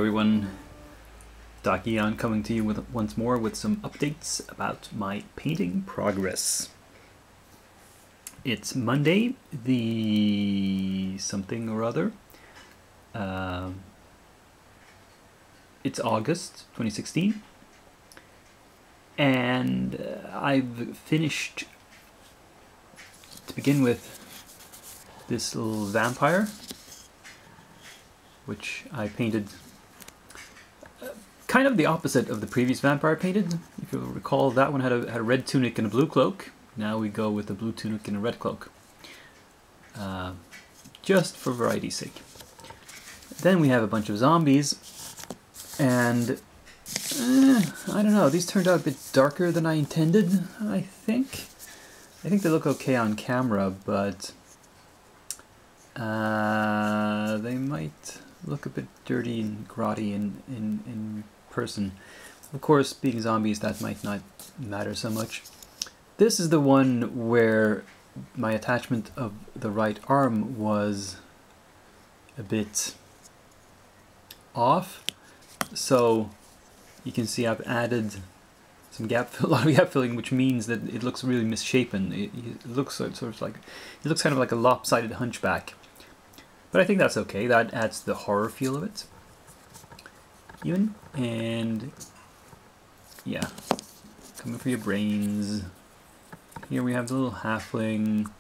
everyone, Dakian coming to you once more with some updates about my painting progress. It's Monday, the something or other. It's August 2016, and I've finished, to begin with, this little vampire, which I painted kind of the opposite of the previous vampire I painted. If you'll recall, that one had a red tunic and a blue cloak. Now we go with a blue tunic and a red cloak, just for variety's sake. Then we have a bunch of zombies, and I don't know, these turned out a bit darker than I intended, I think. I think they look okay on camera, but they might look a bit dirty and grotty in person. Of course, being zombies, that might not matter so much. This is the one where my attachment of the right arm was a bit off, so you can see I've added some a lot of gap filling, which means that it looks really misshapen. It looks sort of like, it looks kind of like a lopsided hunchback. But I think that's okay. That adds the horror feel of it. Even, and yeah, coming for your brains. Here we have the little halfling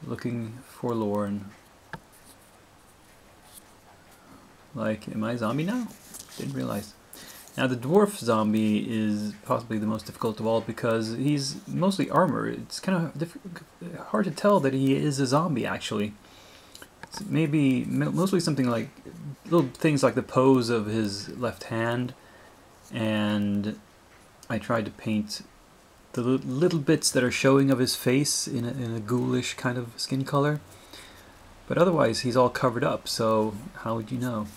looking forlorn. Like, am I a zombie now? Didn't realize. Now the dwarf zombie is possibly the most difficult of all because he's mostly armor. It's kind of hard to tell that he is a zombie actually. It's mostly something like little things like the pose of his left hand, and I tried to paint the little bits that are showing of his face in a ghoulish kind of skin color. But otherwise he's all covered up, so how would you know?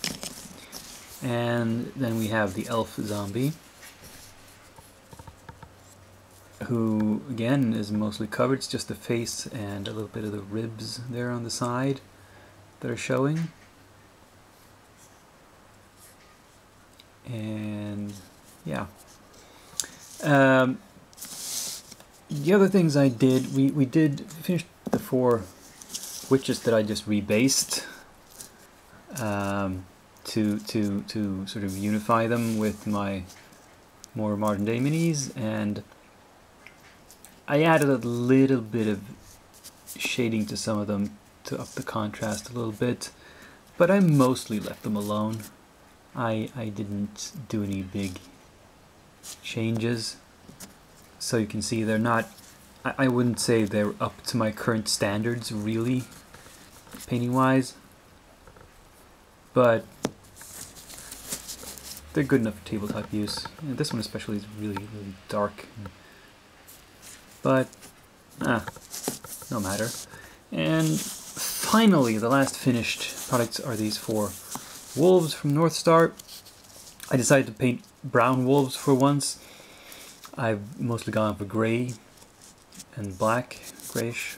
And then we have the elf zombie, who again is mostly covered. It's just the face and a little bit of the ribs there on the side that are showing. And yeah. The other things I did, we did finish the 4 witches that I just rebased. To sort of unify them with my more modern day minis, and I added a little bit of shading to some of them to up the contrast a little bit, but I mostly left them alone. I didn't do any big changes, so you can see they're not, I wouldn't say they're up to my current standards really, painting wise, but they're good enough for tabletop use. And this one especially is really, really dark. But, no matter. And finally, the last finished products are these 4 wolves from North Star. I decided to paint brown wolves for once. I've mostly gone for grey and black, greyish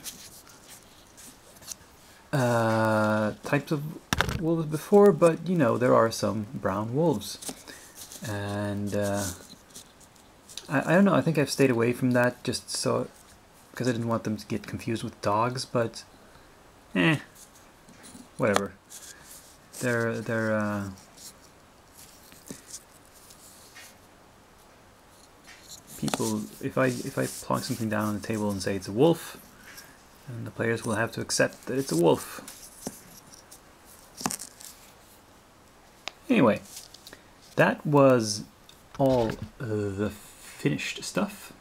types of wolves before, but you know, there are some brown wolves. And I don't know, I think I've stayed away from that just so, because I didn't want them to get confused with dogs, but whatever. They're people, if I plonk something down on the table and say it's a wolf, then the players will have to accept that it's a wolf. Anyway, that was all the finished stuff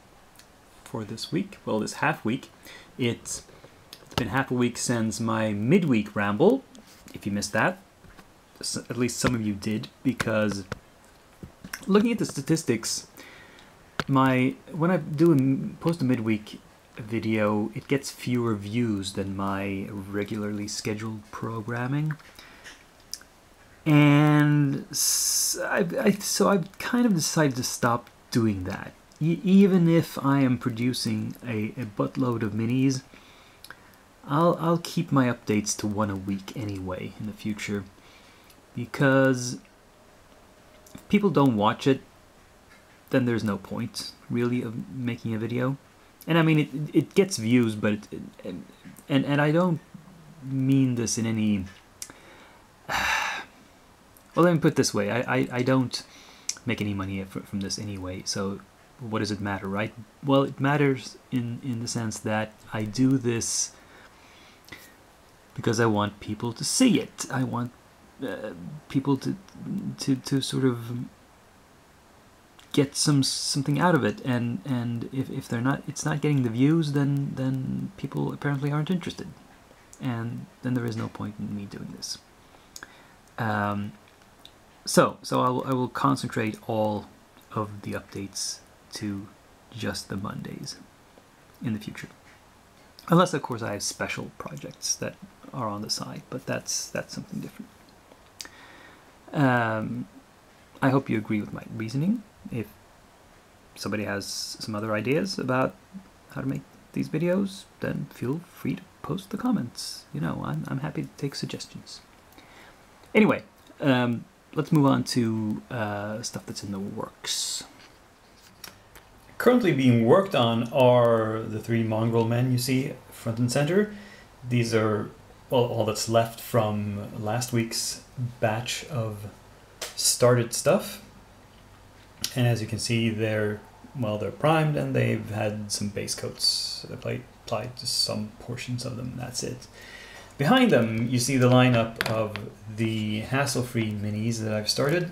for this week. Well, this half week. It's been half a week since my midweek ramble. If you missed that, at least some of you did, because looking at the statistics, when I post a midweek video, it gets fewer views than my regularly scheduled programming. And so I've kind of decided to stop doing that. Even if I am producing a buttload of minis, I'll keep my updates to 1 a week anyway in the future, because if people don't watch it, then there's no point really of making a video. And I mean, it gets views, but and I don't mean this in any. Well, let me put it this way: I don't make any money from this anyway. So what does it matter, right? Well, it matters in the sense that I do this because I want people to see it. I want people to sort of get something out of it, and if they're not, it's not getting the views, then people apparently aren't interested, and then there is no point in me doing this. So I will concentrate all of the updates to just the Mondays in the future, unless of course I have special projects that are on the side, but that's something different. I hope you agree with my reasoning. If somebody has some other ideas about how to make these videos, then feel free to post the comments. You know, I'm happy to take suggestions. Anyway, let's move on to stuff that's in the works. Currently being worked on are the 3 Mondrel Men you see front and center. These are all that's left from last week's batch of started stuff. And as you can see, they're primed, and they've had some base coats applied to some portions of them. That's it. Behind them, you see the lineup of the hassle-free minis that I've started.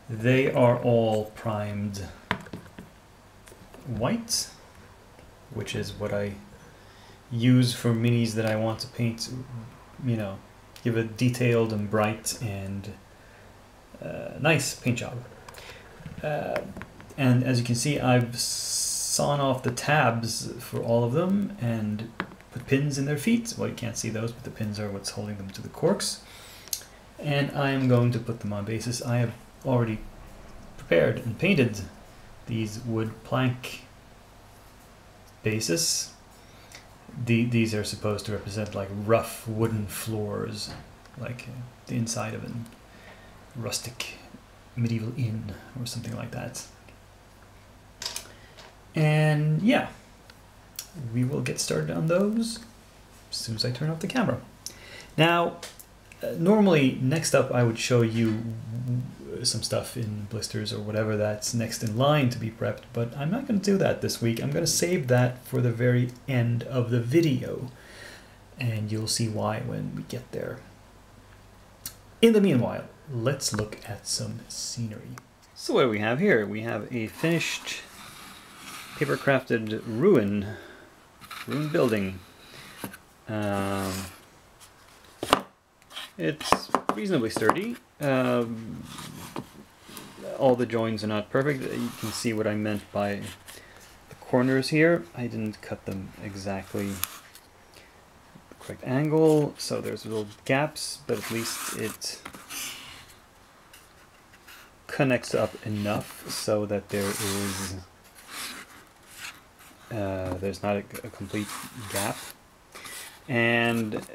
They are all primed white, which is what I use for minis that I want to paint, you know, give a detailed and bright and nice paint job. And as you can see, I've sawn off the tabs for all of them and put pins in their feet. Well, you can't see those, but the pins are what's holding them to the corks. And I'm going to put them on bases. I have already prepared and painted these wood plank bases. These are supposed to represent like rough wooden floors, like the inside of a rustic medieval inn or something like that. And yeah, we will get started on those as soon as I turn off the camera. Now, normally next up I would show you some stuff in blisters or whatever that's next in line to be prepped, but I'm not going to do that this week. I'm going to save that for the very end of the video, and you'll see why when we get there. In the meanwhile, let's look at some scenery. So what do we have here? We have a finished paper-crafted ruin building. It's reasonably sturdy. All the joins are not perfect. You can see what I meant by the corners here. I didn't cut them exactly the correct angle, so there's little gaps, but at least it connects up enough so that there is there's not a complete gap. And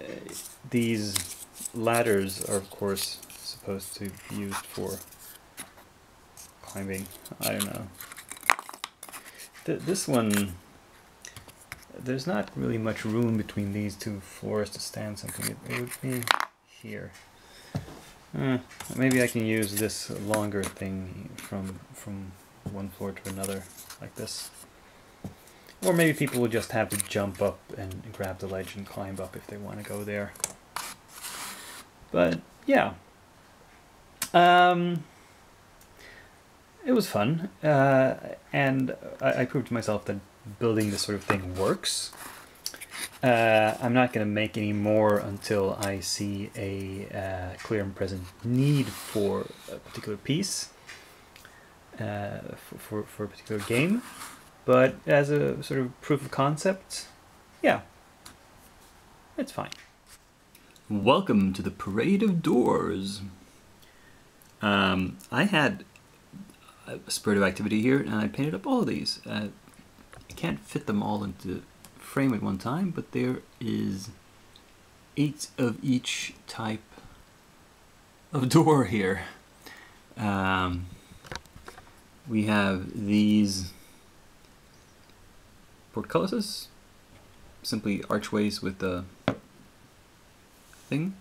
these ladders are of course supposed to be used for climbing. I don't know. This one, there's not really much room between these two floors to stand something. It would be here. Maybe I can use this longer thing from one floor to another, like this. Or maybe people will just have to jump up and grab the ledge and climb up if they want to go there. But yeah, it was fun, and I proved to myself that building this sort of thing works. I'm not going to make any more until I see a clear and present need for a particular piece, for a particular game. But as a sort of proof of concept, yeah, it's fine. Welcome to the Parade of Doors. I had a spurt of activity here, and I painted up all of these. I can't fit them all into the frame at one time, but there is 8 of each type of door here. We have these portcullises, simply archways with the thing.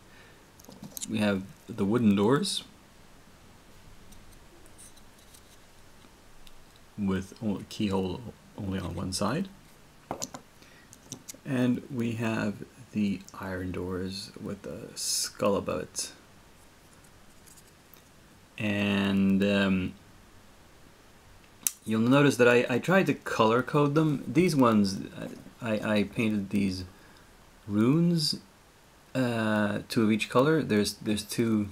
We have the wooden doors with a keyhole only on one side. And we have the iron doors with a skull above it. And you'll notice that I tried to color code them. These ones, I painted these runes, 2 of each color. There's 2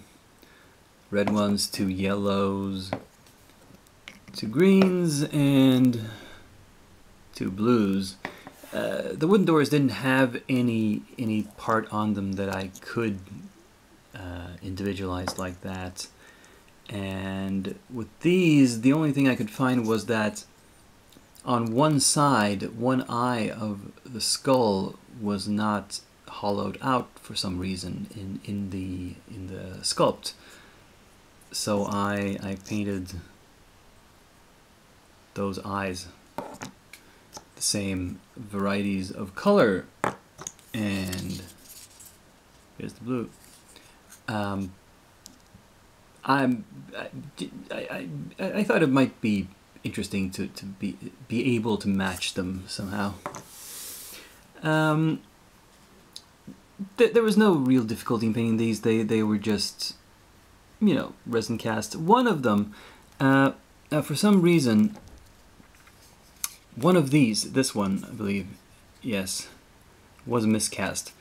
red ones, 2 yellows, 2 greens, and 2 blues. The wooden doors didn't have any part on them that I could individualize like that. And with these, the only thing I could find was that on one side, one eye of the skull was not hollowed out for some reason in the sculpt. So I painted those eyes the same varieties of color, and here's the blue. I thought it might be interesting to be able to match them somehow. There was no real difficulty in painting these. They were just, you know, resin cast. One of them, for some reason, one of these, this one, I believe, yes, was miscast.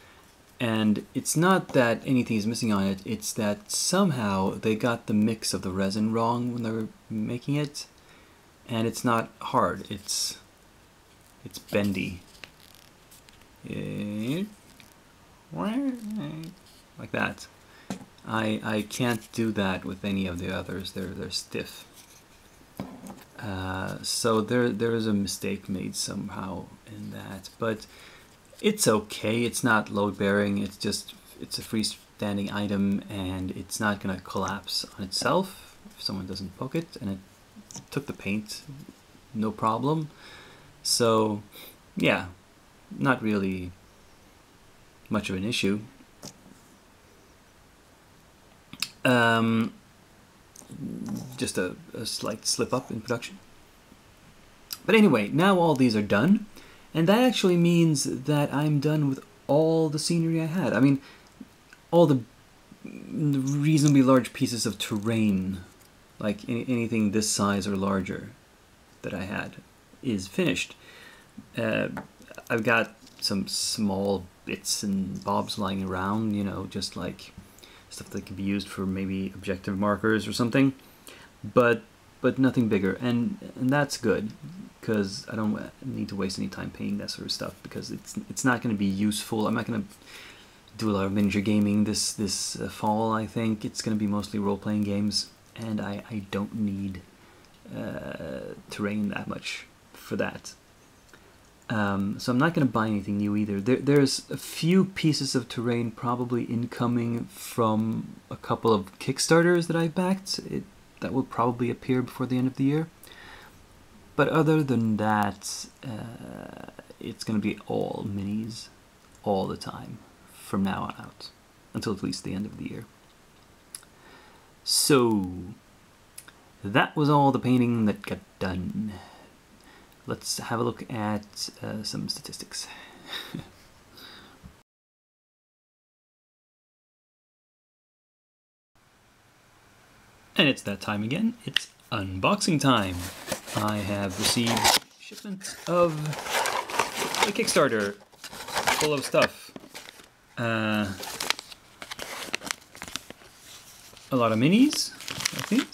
And it's not that anything is missing on it, it's that somehow they got the mix of the resin wrong when they were making it. And it's not hard, it's bendy. Like that. I can't do that with any of the others, they're stiff. So there is a mistake made somehow in that, but it's okay. It's not load-bearing. It's a freestanding item, and it's not gonna collapse on itself if someone doesn't poke it. And it took the paint, no problem. So, yeah, not really much of an issue. Just a slight slip up in production. But anyway, now all these are done. And that actually means that I'm done with all the scenery I had. I mean, all the reasonably large pieces of terrain, like anything this size or larger that I had, is finished. I've got some small bits and bobs lying around, you know, just like stuff that can be used for maybe objective markers or something, but nothing bigger, and that's good, because I don't need to waste any time painting that sort of stuff, because it's not going to be useful. I'm not going to do a lot of miniature gaming this fall. I think it's going to be mostly role-playing games, and I don't need terrain that much for that. So I'm not going to buy anything new either. There's a few pieces of terrain probably incoming from a couple of Kickstarters that I backed. That will probably appear before the end of the year. But other than that, it's going to be all minis all the time from now on out, until at least the end of the year. So that was all the painting that got done. Let's have a look at some statistics. And it's that time again. It's unboxing time. I have received shipment of a Kickstarter full of stuff. A lot of minis, I think,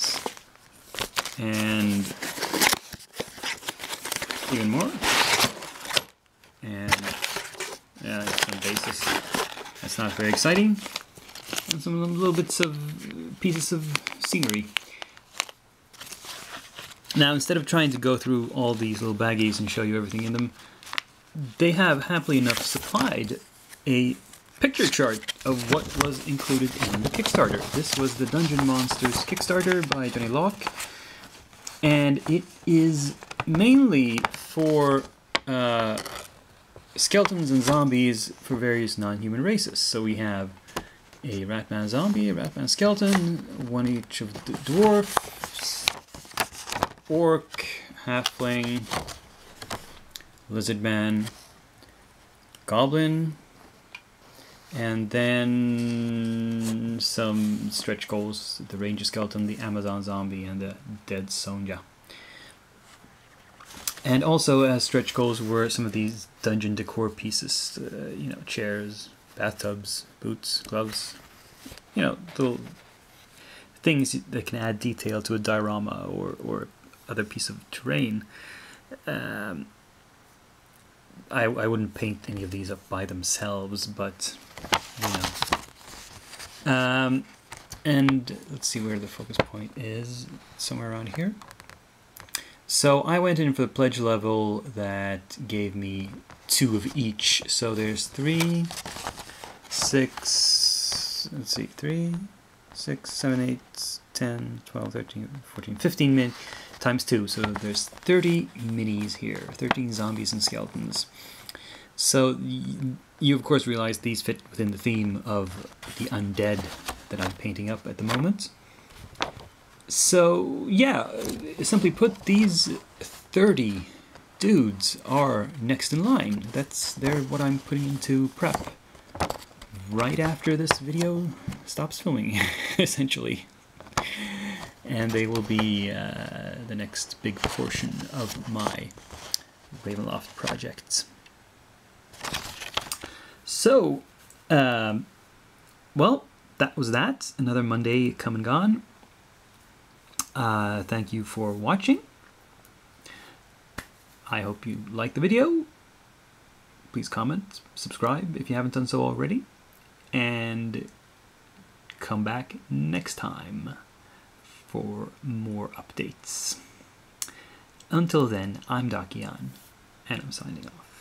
and even more. And yeah, some bases. That's not very exciting. And some little bits of pieces of scenery. Now, instead of trying to go through all these little baggies and show you everything in them, they have happily enough supplied a picture chart of what was included in the Kickstarter. This was the Dungeon Monsters Kickstarter by Johnny Locke, and it is mainly for skeletons and zombies for various non-human races. So we have a Ratman zombie, a Ratman skeleton, one each of the dwarfs, orc, halfling, lizard man, goblin, and then some stretch goals, the ranger skeleton, the Amazon zombie, and the dead Sonja. And also as stretch goals were some of these dungeon decor pieces, you know, chairs, bathtubs, boots, gloves, you know, little things that can add detail to a diorama or other piece of terrain. I wouldn't paint any of these up by themselves, but you know. And let's see where the focus point is, somewhere around here. So I went in for the pledge level that gave me 2 of each. So there's 3, 6, let's see, 3, 6, 7, 8, 10, 12, 13, 14, 15 min times 2. So there's 30 minis here, 13 zombies and skeletons. So you of course realize these fit within the theme of the undead that I'm painting up at the moment. So yeah, simply put, these 30 dudes are next in line. They're what I'm putting into prep right after this video stops filming, essentially. And they will be the next big portion of my Ravenloft projects. So, well, that was that. Another Monday come and gone. Thank you for watching. I hope you liked the video. Please comment, subscribe if you haven't done so already, and come back next time for more updates. Until then, I'm Dakian, and I'm signing off.